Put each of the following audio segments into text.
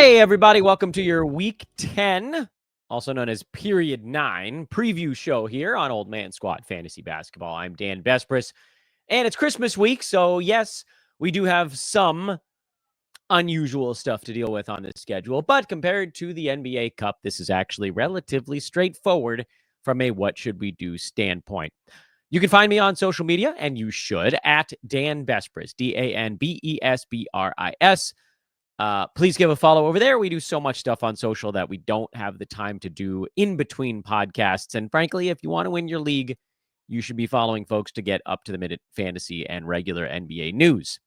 Hey, everybody. Welcome to your Week 10, also known as Period 9, preview show here on Old Man Squad Fantasy Basketball. I'm Dan Bespris, and it's Christmas week, so yes, we do have some unusual stuff to deal with on this schedule, but compared to the NBA Cup, this is actually relatively straightforward from a what should we do standpoint. You can find me on social media, and you should, at Dan Bespris, DanBesbris. Please give a follow over there. We do so much stuff on social that we don't have the time to do in between podcasts. And frankly, if you want to win your league, you should be following folks to get up to the minute fantasy and regular NBA news.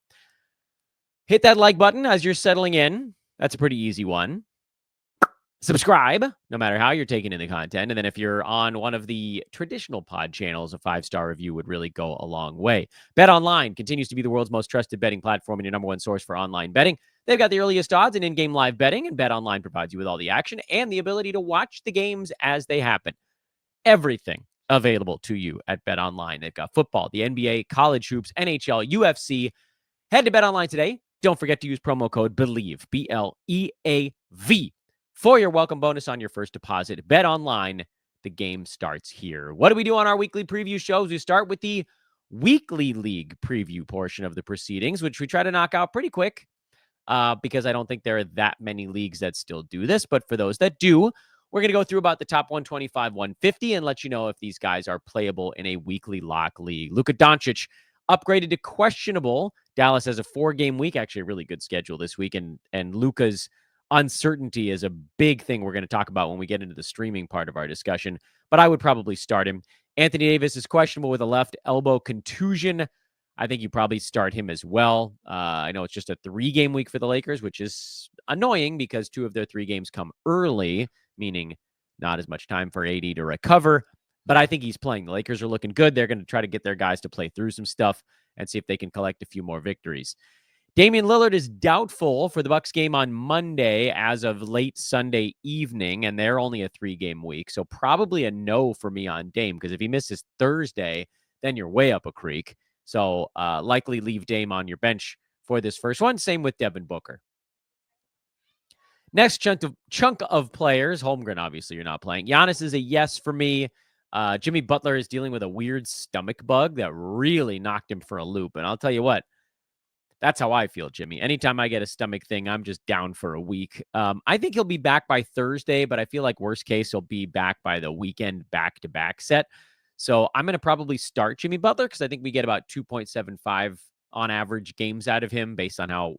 Hit that like button as you're settling in. That's a pretty easy one. Subscribe, no matter how you're taking in the content. And then if you're on one of the traditional pod channels, a 5-star review would really go a long way. BetOnline continues to be the world's most trusted betting platform and your number one source for online betting. They've got the earliest odds in in-game live betting, and BetOnline provides you with all the action and the ability to watch the games as they happen. Everything available to you at BetOnline. They've got football, the NBA, college hoops, NHL, UFC. Head to BetOnline today. Don't forget to use promo code BELIEVE, BLEAV, for your welcome bonus on your first deposit. BetOnline, the game starts here. What do we do on our weekly preview shows? We start with the weekly league preview portion of the proceedings, which we try to knock out pretty quick because I don't think there are that many leagues that still do this. But for those that do, we're going to go through about the top 125, 150 and let you know if these guys are playable in a weekly lock league. Luka Doncic upgraded to questionable. Dallas has a 4-game week, actually a really good schedule this week. And Luka's uncertainty is a big thing we're going to talk about when we get into the streaming part of our discussion, but I would probably start him. Anthony Davis is questionable with a left elbow contusion. I think you probably start him as well. I know it's just a 3-game week for the Lakers, which is annoying because 2 of their 3 games come early, meaning not as much time for AD to recover, but I think he's playing. The Lakers are looking good. They're going to try to get their guys to play through some stuff and see if they can collect a few more victories. Damian Lillard is doubtful for the Bucks game on Monday as of late Sunday evening, and they're only a 3-game week, so probably a no for me on Dame, because if he misses Thursday, then you're way up a creek. So likely leave Dame on your bench for this first one. Same with Devin Booker. Next chunk of players, Holmgren, obviously you're not playing. Giannis is a yes for me. Jimmy Butler is dealing with a weird stomach bug that really knocked him for a loop, and I'll tell you what, that's how I feel, Jimmy. Anytime I get a stomach thing, I'm just down for a week. I think he'll be back by Thursday, but I feel like worst case, he'll be back by the weekend back-to-back set. So I'm going to probably start Jimmy Butler because I think we get about 2.75 on average games out of him based on how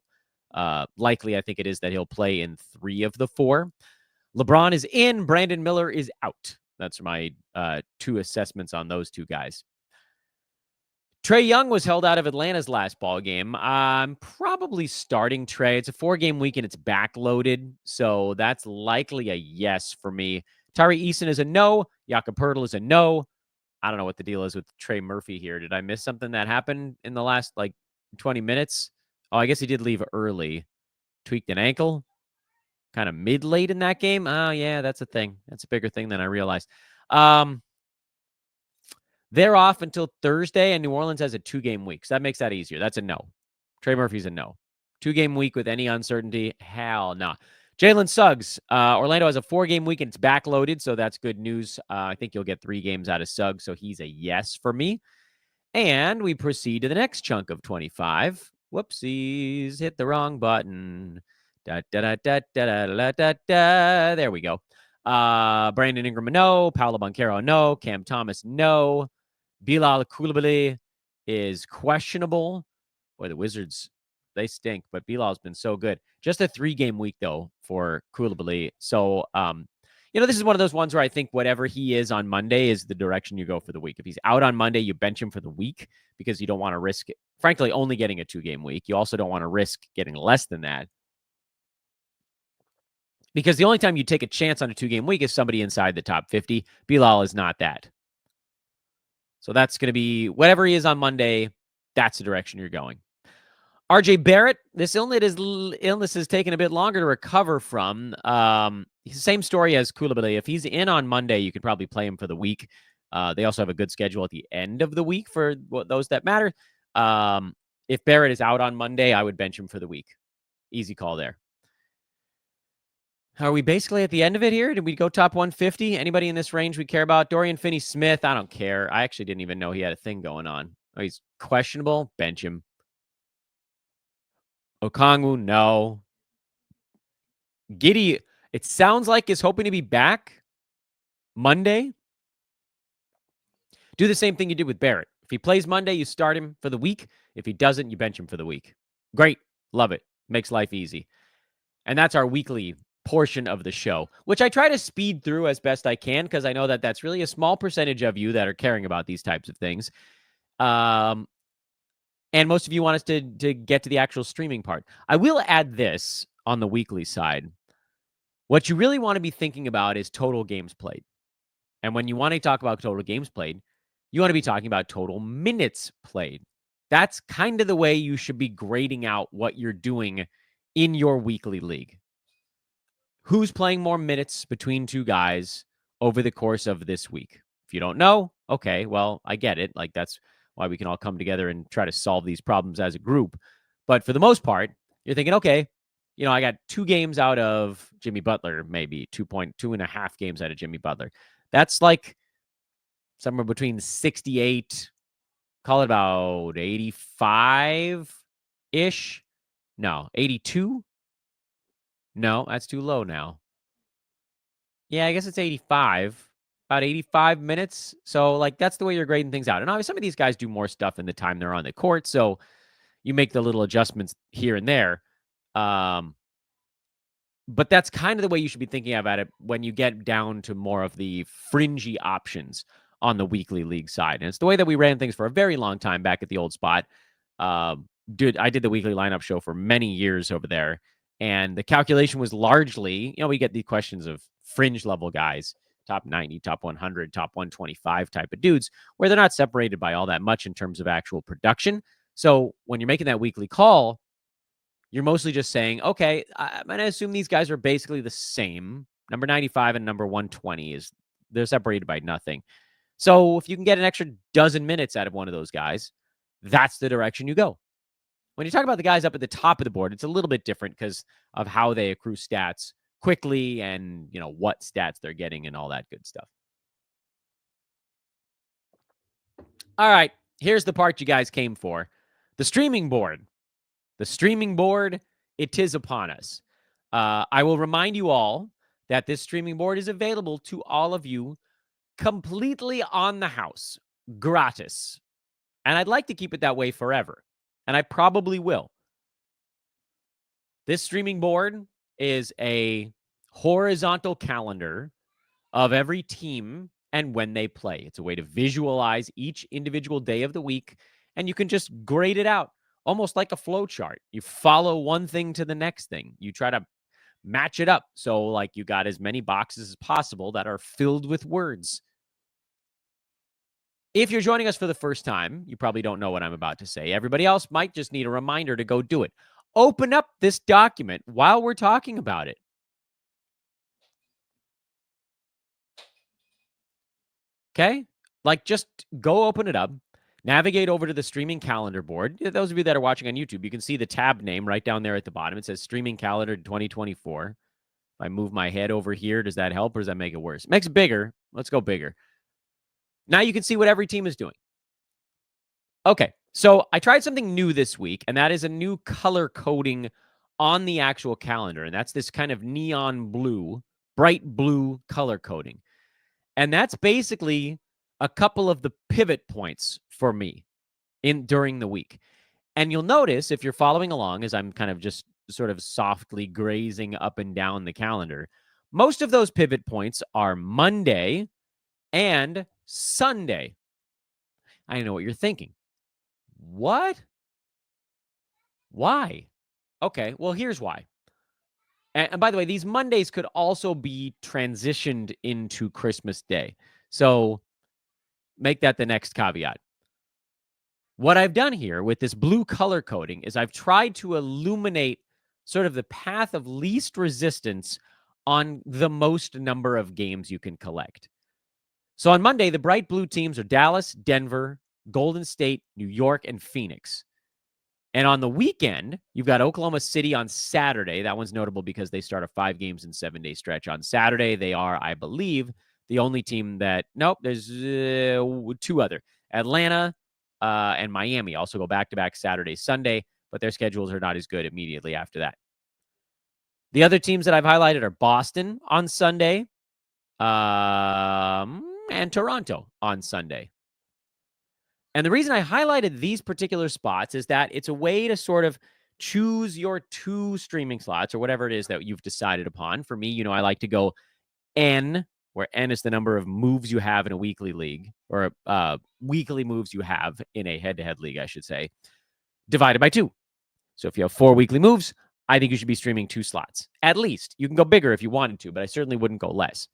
likely I think it is that he'll play in 3 of the 4. LeBron is in. Brandon Miller is out. That's my 2 assessments on those 2 guys. Trae Young was held out of Atlanta's last ball game. I'm probably starting Trae. It's a 4-game week and it's backloaded, so that's likely a yes for me. Tyree Eason is a no. Jakob Poeltl is a no. I don't know what the deal is with Trey Murphy here. Did I miss something that happened in the last 20 minutes? Oh, I guess he did leave early. Tweaked an ankle. Kind of mid-late in that game. Oh, yeah, that's a thing. That's a bigger thing than I realized. They're off until Thursday, and New Orleans has a 2-game week. So that makes that easier. That's a no. Trey Murphy's a no. 2-game week with any uncertainty? Hell no. Jalen Suggs. Orlando has a 4-game week, and it's backloaded, so that's good news. I think you'll get 3 games out of Suggs, so he's a yes for me. And we proceed to the next chunk of 25. Whoopsies. Hit the wrong button. Da, da, da, da, da, da, da, da. There we go. Brandon Ingram, no. Paolo Banchero, no. Cam Thomas, no. Bilal Coulibaly is questionable. Boy, the Wizards, they stink, but Bilal's been so good. Just a 3-game week, though, for Coulibaly. So, this is one of those ones where I think whatever he is on Monday is the direction you go for the week. If he's out on Monday, you bench him for the week because you don't want to risk, frankly, only getting a 2-game week. You also don't want to risk getting less than that. Because the only time you take a chance on a 2-game week is somebody inside the top 50. Bilal is not that. So that's going to be whatever he is on Monday, that's the direction you're going. RJ Barrett, this illness has taken a bit longer to recover from. He's the same story as Coulibaly. If he's in on Monday, you could probably play him for the week. They also have a good schedule at the end of the week for those that matter. If Barrett is out on Monday, I would bench him for the week. Easy call there. Are we basically at the end of it here? Did we go top 150? Anybody in this range we care about? Dorian Finney-Smith, I don't care. I actually didn't even know he had a thing going on. Oh, he's questionable. Bench him. Okongwu, no. Giddy, it sounds like is hoping to be back Monday. Do the same thing you did with Barrett. If he plays Monday, you start him for the week. If he doesn't, you bench him for the week. Great. Love it. Makes life easy. And that's our weekly portion of the show, which I try to speed through as best I can because I know that that's really a small percentage of you that are caring about these types of things. And most of you want us to get to the actual streaming part. I will add this on the weekly side. What you really want to be thinking about is total games played. And when you want to talk about total games played, you want to be talking about total minutes played. That's kind of the way you should be grading out what you're doing in your weekly league. Who's playing more minutes between two guys over the course of this week? If you don't know, okay, well, I get it. Like, that's why we can all come together and try to solve these problems as a group. But for the most part, you're thinking, okay, I got 2 games out of Jimmy Butler, maybe 2.5 games out of Jimmy Butler. That's like somewhere between 68, call it about 85-ish. No, 82? No, that's too low now. Yeah, I guess it's 85, about 85 minutes. So, like, that's the way you're grading things out. And obviously, some of these guys do more stuff in the time they're on the court. So you make the little adjustments here and there. But that's kind of the way you should be thinking about it when you get down to more of the fringy options on the weekly league side. And it's the way that we ran things for a very long time back at the old spot. I did the weekly lineup show for many years over there. And the calculation was largely, we get the questions of fringe level guys, top 90, top 100, top 125 type of dudes, where they're not separated by all that much in terms of actual production. So when you're making that weekly call, you're mostly just saying, okay, I'm going to assume these guys are basically the same. Number 95 and number 120 they're separated by nothing. So if you can get an extra dozen minutes out of one of those guys, that's the direction you go. When you talk about the guys up at the top of the board, it's a little bit different because of how they accrue stats quickly and, what stats they're getting and all that good stuff. All right, here's the part you guys came for. The streaming board. The streaming board, it is upon us. I will remind you all that this streaming board is available to all of you completely on the house, gratis. And I'd like to keep it that way forever. And I probably will. This streaming board is a horizontal calendar of every team and when they play. It's a way to visualize each individual day of the week, and you can just grade it out almost like a flow chart. You follow one thing to the next thing. You try to match it up. So, like, you got as many boxes as possible that are filled with words. If you're joining us for the first time, you probably don't know what I'm about to say. Everybody else might just need a reminder to go do it. Open up this document while we're talking about it. Okay? Like, just go open it up, navigate over to the streaming calendar board. Those of you that are watching on YouTube, you can see the tab name right down there at the bottom. It says Streaming Calendar 2024. If I move my head over here, does that help or does that make it worse? It makes it bigger. Let's go bigger. Now you can see what every team is doing. Okay, so I tried something new this week, and that is a new color coding on the actual calendar. And that's this kind of neon blue, bright blue color coding. And that's basically a couple of the pivot points for me during the week. And you'll notice if you're following along as I'm kind of just sort of softly grazing up and down the calendar, most of those pivot points are Monday and Sunday. I know what you're thinking. What? Why? Okay, well, here's why. And by the way, these Mondays could also be transitioned into Christmas Day. So make that the next caveat. What I've done here with this blue color coding is I've tried to illuminate sort of the path of least resistance on the most number of games you can collect. So on Monday, the bright blue teams are Dallas, Denver, Golden State, New York, and Phoenix. And on the weekend, you've got Oklahoma City on Saturday. That one's notable because they start a 5 games in 7-day stretch. On Saturday, they are, I believe, the only team that, nope, there's 2 other. Atlanta and Miami also go back-to-back Saturday, Sunday, but their schedules are not as good immediately after that. The other teams that I've highlighted are Boston on Sunday and Toronto on Sunday. And the reason I highlighted these particular spots is that it's a way to sort of choose your 2 streaming slots or whatever it is that you've decided upon. For me, I like to go N, where N is the number of moves you have in a weekly league, or weekly moves you have in a head-to-head league, I should say, divided by 2. So if you have 4 weekly moves, I think you should be streaming 2 slots. At least. You can go bigger if you wanted to, but I certainly wouldn't go less.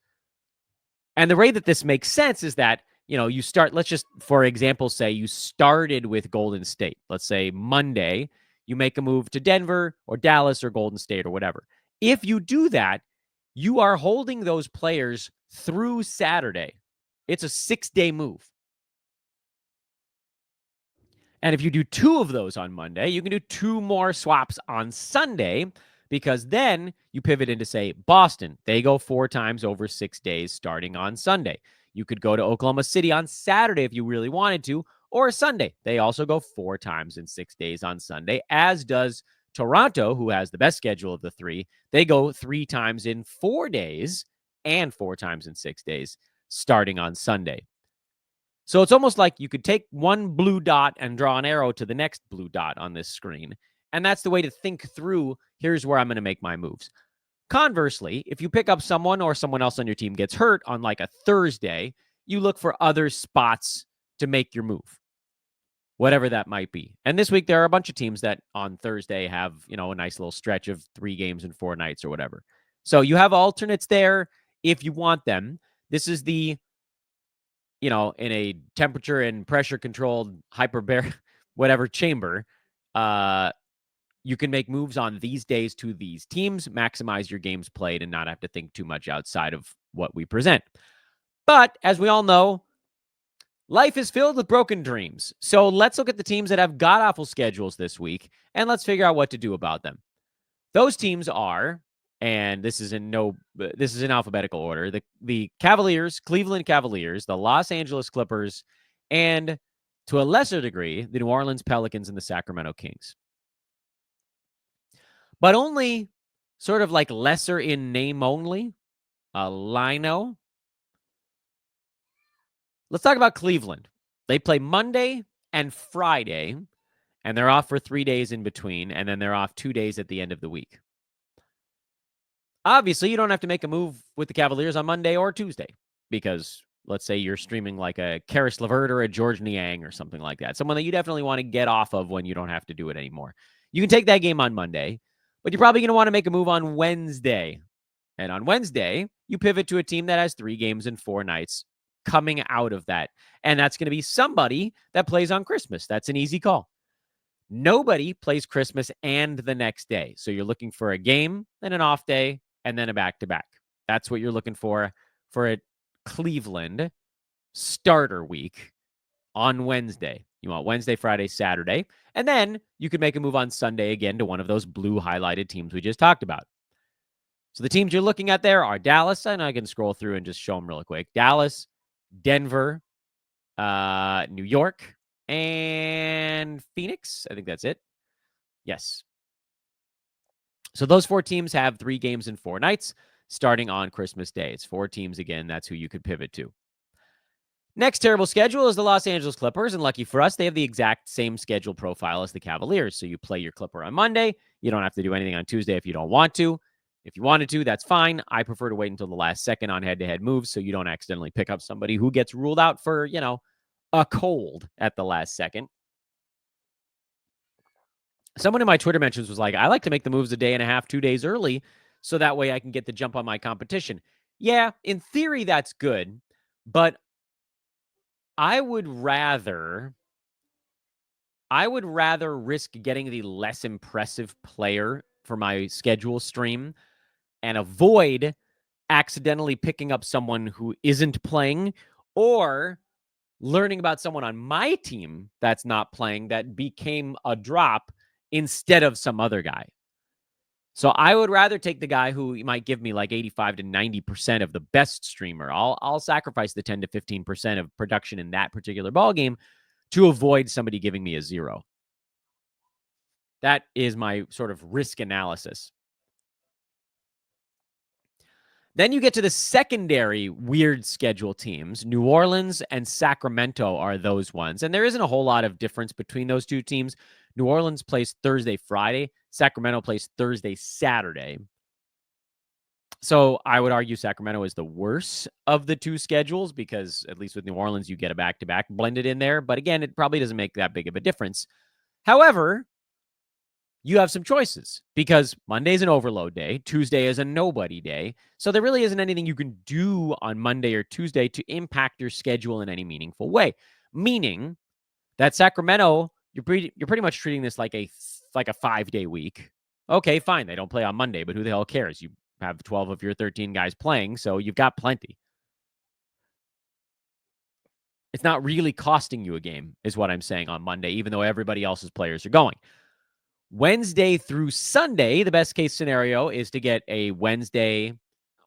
And the way that this makes sense is that, you start, let's just, for example, say you started with Golden State. Let's say Monday, you make a move to Denver or Dallas or Golden State or whatever. If you do that, you are holding those players through Saturday. It's a 6-day move. And if you do 2 of those on Monday, you can do 2 more swaps on Sunday, because then you pivot into, say, Boston. They go 4 times over 6 days starting on Sunday. You could go to Oklahoma City on Saturday if you really wanted to, or Sunday. They also go 4 times in 6 days on Sunday, as does Toronto, who has the best schedule of the 3. They go 3 times in 4 days and 4 times in 6 days starting on Sunday. So it's almost like you could take one blue dot and draw an arrow to the next blue dot on this screen. And that's the way to think through, here's where I'm going to make my moves. Conversely, if you pick up someone or someone else on your team gets hurt on like a Thursday, you look for other spots to make your move, whatever that might be. And this week, there are a bunch of teams that on Thursday have, a nice little stretch of 3 games in 4 nights or whatever. So you have alternates there if you want them. This is the, in a temperature and pressure controlled whatever chamber, you can make moves on these days to these teams, maximize your games played, and not have to think too much outside of what we present. But as we all know, life is filled with broken dreams. So let's look at the teams that have god-awful schedules this week, and let's figure out what to do about them. Those teams are, and this is in alphabetical order, the Cavaliers, Cleveland Cavaliers, the Los Angeles Clippers, and to a lesser degree, the New Orleans Pelicans and the Sacramento Kings. But only sort of like lesser in name only, Lino. Let's talk about Cleveland. They play Monday and Friday, and they're off for 3 days in between, and then they're off 2 days at the end of the week. Obviously, you don't have to make a move with the Cavaliers on Monday or Tuesday, because let's say you're streaming like a Karis LeVert or a George Niang or something like that, someone that you definitely want to get off of when you don't have to do it anymore. You can take that game on Monday, but you're probably going to want to make a move on Wednesday. And on Wednesday, you pivot to a team that has 3 games in 4 nights coming out of that. And that's going to be somebody that plays on Christmas. That's an easy call. Nobody plays Christmas and the next day. So you're looking for a game, then an off day, and then a back-to-back. That's what you're looking for a Cleveland starter week on Wednesday. You want Wednesday, Friday, Saturday. And then you could make a move on Sunday again to one of those blue highlighted teams we just talked about. So the teams you're looking at there are Dallas, and I can scroll through and just show them real quick. Dallas, Denver, New York, and Phoenix. I think that's it. Yes. So those 4 teams have 3 games in 4 nights starting on Christmas Day. It's 4 teams again. That's who you could pivot to. Next terrible schedule is the Los Angeles Clippers, and lucky for us, they have the exact same schedule profile as the Cavaliers. So you play your Clipper on Monday. You don't have to do anything on Tuesday if you don't want to. If you wanted to, that's fine. I prefer to wait until the last second on head-to-head moves so you don't accidentally pick up somebody who gets ruled out for, a cold at the last second. Someone in my Twitter mentions was like, I like to make the moves a day and a half, 2 days early, so that way I can get the jump on my competition. Yeah, in theory, that's good, but I would rather risk getting the less impressive player for my schedule stream and avoid accidentally picking up someone who isn't playing or learning about someone on my team that's not playing that became a drop instead of some other guy. So I would rather take the guy who might give me like 85 to 90% of the best streamer. I'll sacrifice the 10 to 15% of production in that particular ball game to avoid somebody giving me a 0. That is my sort of risk analysis. Then you get to the secondary weird schedule teams. New Orleans and Sacramento are those ones. And there isn't a whole lot of difference between those two teams. New Orleans plays Thursday, Friday. Sacramento plays Thursday, Saturday. So I would argue Sacramento is the worst of the two schedules because at least with New Orleans, you get a back-to-back blended in there. But again, it probably doesn't make that big of a difference. However, you have some choices because Monday's an overload day. Tuesday is a nobody day. So there really isn't anything you can do on Monday or Tuesday to impact your schedule in any meaningful way. Meaning that Sacramento, you're pretty much treating this like a 5-day week. Okay, fine. They don't play on Monday, but who the hell cares? You have 12 of your 13 guys playing, so you've got plenty. It's not really costing you a game, is what I'm saying on Monday, even though everybody else's players are going. Wednesday through Sunday, the best case scenario is to get a Wednesday,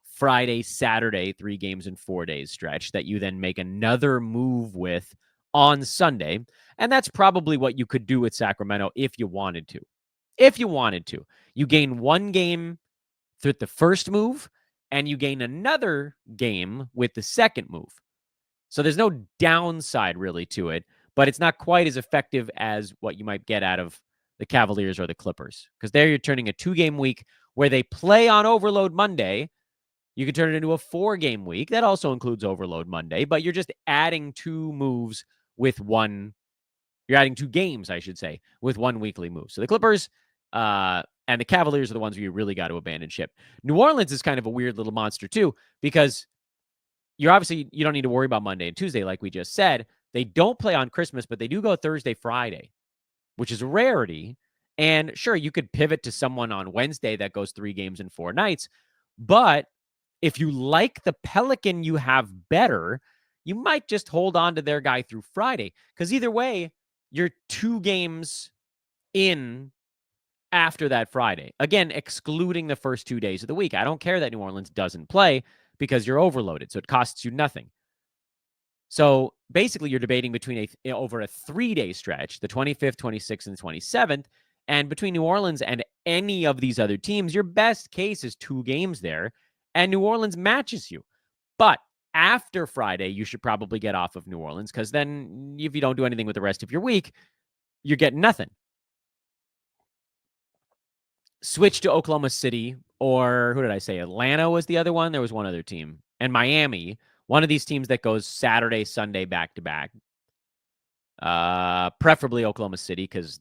Friday, Saturday, 3 games in 4 days stretch that you then make another move with on Sunday. And that's probably what you could do with Sacramento if you wanted to. If you wanted to. You gain 1 game through the first move, and you gain another game with the second move. So there's no downside really to it, but it's not quite as effective as what you might get out of the Cavaliers or the Clippers. Because there you're turning a 2-game week where they play on Overload Monday. You can turn it into a 4-game week. That also includes Overload Monday, but you're just adding 2 moves with one. You're adding 2 games, I should say, with 1 weekly move. So the Clippers and the Cavaliers are the ones where you really got to abandon ship. New Orleans is kind of a weird little monster too, because you don't need to worry about Monday and Tuesday, like we just said. They don't play on Christmas, but they do go Thursday, Friday, which is a rarity. And sure, you could pivot to someone on Wednesday that goes 3 games in 4 nights. But if you like the Pelican you have better, you might just hold on to their guy through Friday. Because either way, you're 2 games in after that Friday. Again, excluding the first 2 days of the week. I don't care that New Orleans doesn't play because you're overloaded. So it costs you nothing. So basically, you're debating between over a 3-day stretch, the 25th, 26th, and 27th. And between New Orleans and any of these other teams, your best case is 2 games there, and New Orleans matches you. But after Friday, you should probably get off of New Orleans because then if you don't do anything with the rest of your week, you're getting nothing. Switch to Oklahoma City, or who did I say? Atlanta was the other one. There was one other team. And Miami, one of these teams that goes Saturday, Sunday back to back. Preferably Oklahoma City because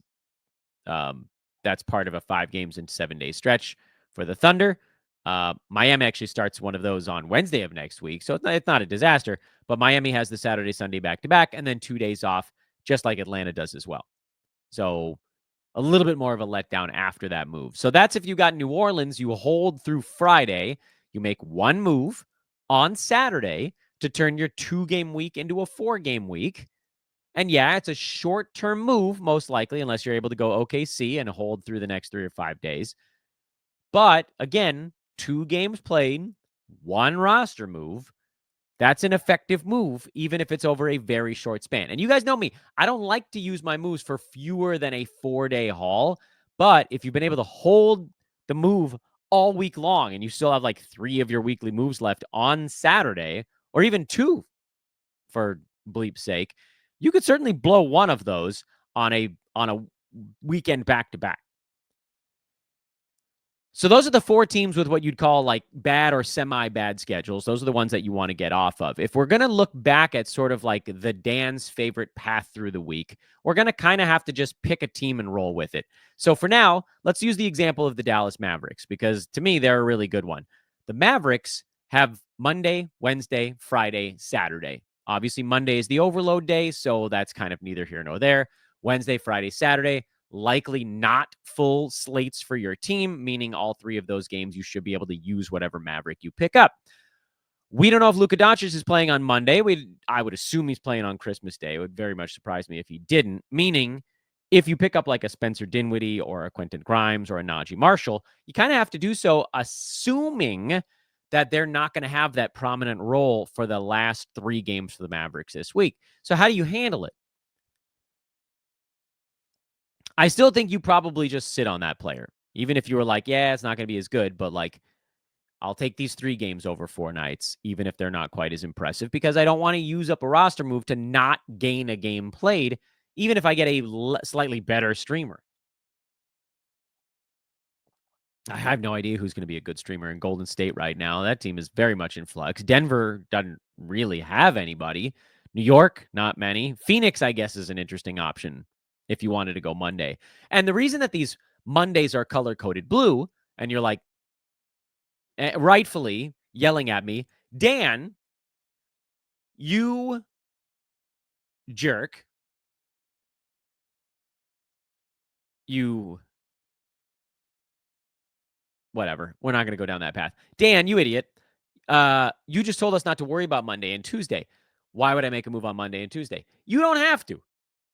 that's part of a 5 games in 7 day stretch for the Thunder. Miami actually starts one of those on Wednesday of next week, so it's not a disaster. But Miami has the Saturday, Sunday back to back, and then 2 days off, just like Atlanta does as well. So a little bit more of a letdown after that move. So that's if you got New Orleans, you hold through Friday, you make 1 move on Saturday to turn your 2-game week into a 4-game week. And yeah, it's a short-term move, most likely, unless you're able to go OKC and hold through the next 3 or 5 days. But again, 2 games played, 1 roster move. That's an effective move, even if it's over a very short span. And you guys know me. I don't like to use my moves for fewer than a 4-day haul. But if you've been able to hold the move all week long and you still have like 3 of your weekly moves left on Saturday, or even 2 for bleep's sake, you could certainly blow one of those on a weekend back-to-back. So those are the 4 teams with what you'd call like bad or semi-bad schedules. Those are the ones that you want to get off of. If we're going to look back at sort of like the Dan's favorite path through the week, we're going to kind of have to just pick a team and roll with it. So for now, let's use the example of the Dallas Mavericks because to me, they're a really good one. The Mavericks have Monday, Wednesday, Friday, Saturday. Obviously, Monday is the overload day, so that's kind of neither here nor there. Wednesday, Friday, Saturday. Likely not full slates for your team, meaning all 3 of those games you should be able to use whatever Maverick you pick up. We don't know if Luka Doncic is playing on Monday. I would assume he's playing on Christmas Day. It would very much surprise me if he didn't, meaning if you pick up like a Spencer Dinwiddie or a Quentin Grimes or a Najee Marshall, you kind of have to do so assuming that they're not going to have that prominent role for the last 3 games for the Mavericks this week. So how do you handle it? I still think you probably just sit on that player. Even if you were like, yeah, it's not going to be as good, but like, I'll take these 3 games over 4 nights, even if they're not quite as impressive, because I don't want to use up a roster move to not gain a game played, even if I get a slightly better streamer. I have no idea who's going to be a good streamer in Golden State right now. That team is very much in flux. Denver doesn't really have anybody. New York, not many. Phoenix, I guess, is an interesting option if you wanted to go Monday. And the reason that these Mondays are color coded blue, and you're like, rightfully yelling at me, Dan, you jerk. You, whatever. We're not going to go down that path. Dan, you idiot. You just told us not to worry about Monday and Tuesday. Why would I make a move on Monday and Tuesday? You don't have to.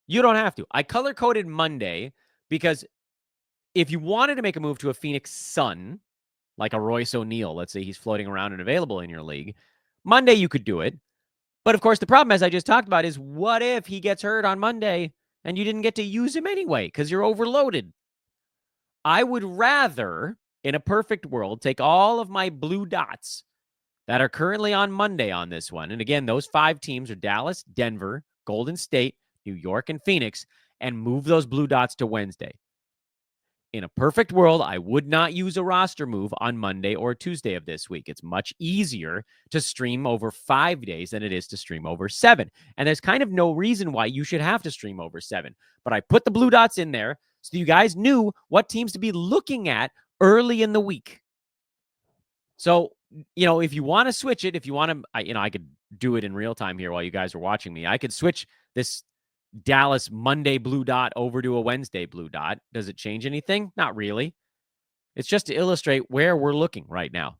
You don't have to. I color coded Monday because if you wanted to make a move to a Phoenix Sun, like a Royce O'Neal, let's say he's floating around and available in your league, Monday you could do it. But of course, the problem, as I just talked about, is what if he gets hurt on Monday and you didn't get to use him anyway because you're overloaded? I would rather, in a perfect world, take all of my blue dots that are currently on Monday on this one. And again, those 5 teams are Dallas, Denver, Golden State, New York, and Phoenix, and move those blue dots to Wednesday. In a perfect world, I would not use a roster move on Monday or Tuesday of this week. It's much easier to stream over 5 days than it is to stream over 7. And there's kind of no reason why you should have to stream over 7. But I put the blue dots in there so you guys knew what teams to be looking at early in the week. So, if you want to switch it, if you want to, I could do it in real time here while you guys are watching me. I could switch this Dallas Monday blue dot over to a Wednesday blue dot. Does it change anything? Not really. It's just to illustrate where we're looking right now.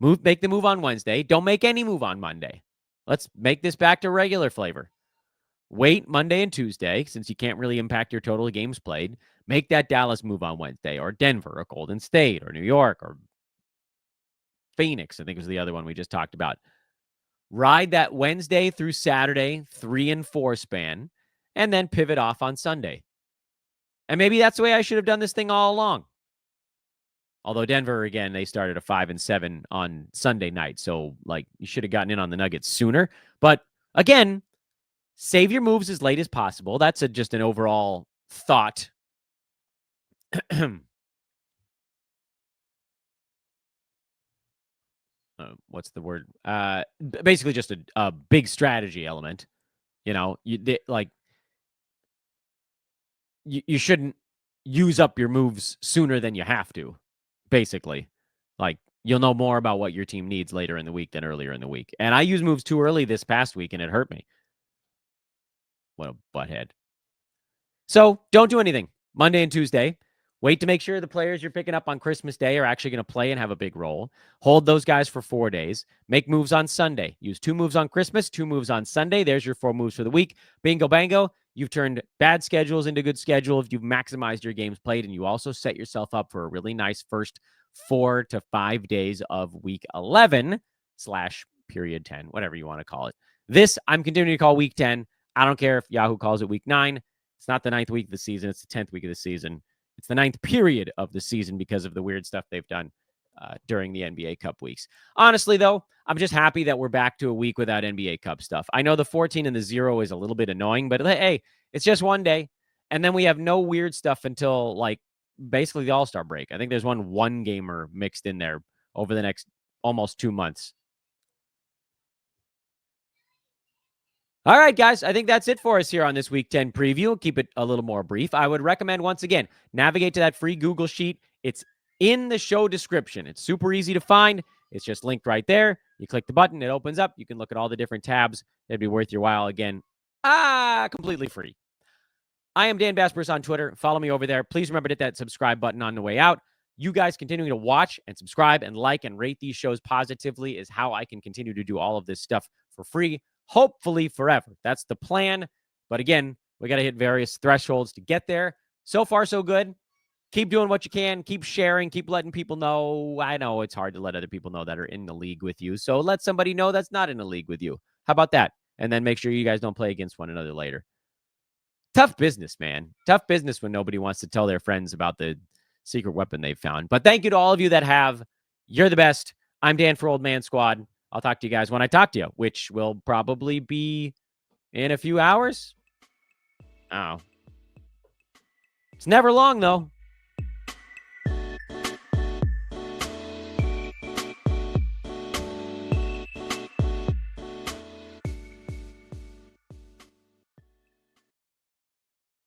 Make the move on Wednesday. Don't make any move on Monday. Let's make this back to regular flavor. Wait Monday and Tuesday, since you can't really impact your total games played. Make that Dallas move on Wednesday, or Denver, or Golden State, or New York, or Phoenix, I think was the other one we just talked about. Ride that Wednesday through Saturday 3 and 4 span, and then pivot off on Sunday. And maybe that's the way I should have done this thing all along. Although Denver, again, they started a 5 and 7 on Sunday night. So, you should have gotten in on the Nuggets sooner. But again, save your moves as late as possible. That's just an overall thought. What's the word? Basically just a big strategy element. You shouldn't use up your moves sooner than you have to, basically. You'll know more about what your team needs later in the week than earlier in the week. And I used moves too early this past week, and it hurt me. What a butthead. So don't do anything Monday and Tuesday. Wait to make sure the players you're picking up on Christmas Day are actually going to play and have a big role. Hold those guys for 4 days. Make moves on Sunday. Use 2 moves on Christmas, 2 moves on Sunday. There's your 4 moves for the week. Bingo, bango. You've turned bad schedules into good schedules. You've maximized your games played, and you also set yourself up for a really nice first 4 to 5 days of week 11 / period 10, whatever you want to call it. This, I'm continuing to call week 10. I don't care if Yahoo calls it week 9. It's not the 9th week of the season. It's the 10th week of the season. It's the 9th period of the season because of the weird stuff they've done during the NBA Cup weeks. Honestly, though, I'm just happy that we're back to a week without NBA Cup stuff. I know the 14 and the 0 is a little bit annoying, but hey, it's just one day. And then we have no weird stuff until basically the All-Star break. I think there's one gamer mixed in there over the next almost 2 months. All right, guys, I think that's it for us here on this Week 10 preview. We'll keep it a little more brief. I would recommend, once again, navigate to that free Google Sheet. It's in the show description. It's super easy to find. It's just linked right there. You click the button, it opens up. You can look at all the different tabs. It'd be worth your while. Again, completely free. I am Dan Basperis on Twitter. Follow me over there. Please remember to hit that subscribe button on the way out. You guys continuing to watch and subscribe and like and rate these shows positively is how I can continue to do all of this stuff for free. Hopefully forever. That's the plan. But again, We got to hit various thresholds to get there. So far, so good. Keep doing what you can. Keep sharing. Keep letting people know. I know it's hard to let other people know that are in the league with you. So let somebody know that's not in the league with you. How about that? And then make sure you guys don't play against one another later. Tough business, man. Tough business when nobody wants to tell their friends about the secret weapon they've found. But thank you to all of you that have. You're the best. I'm Dan for Old Man Squad. I'll talk to you guys when I talk to you, which will probably be in a few hours. Oh. It's never long, though.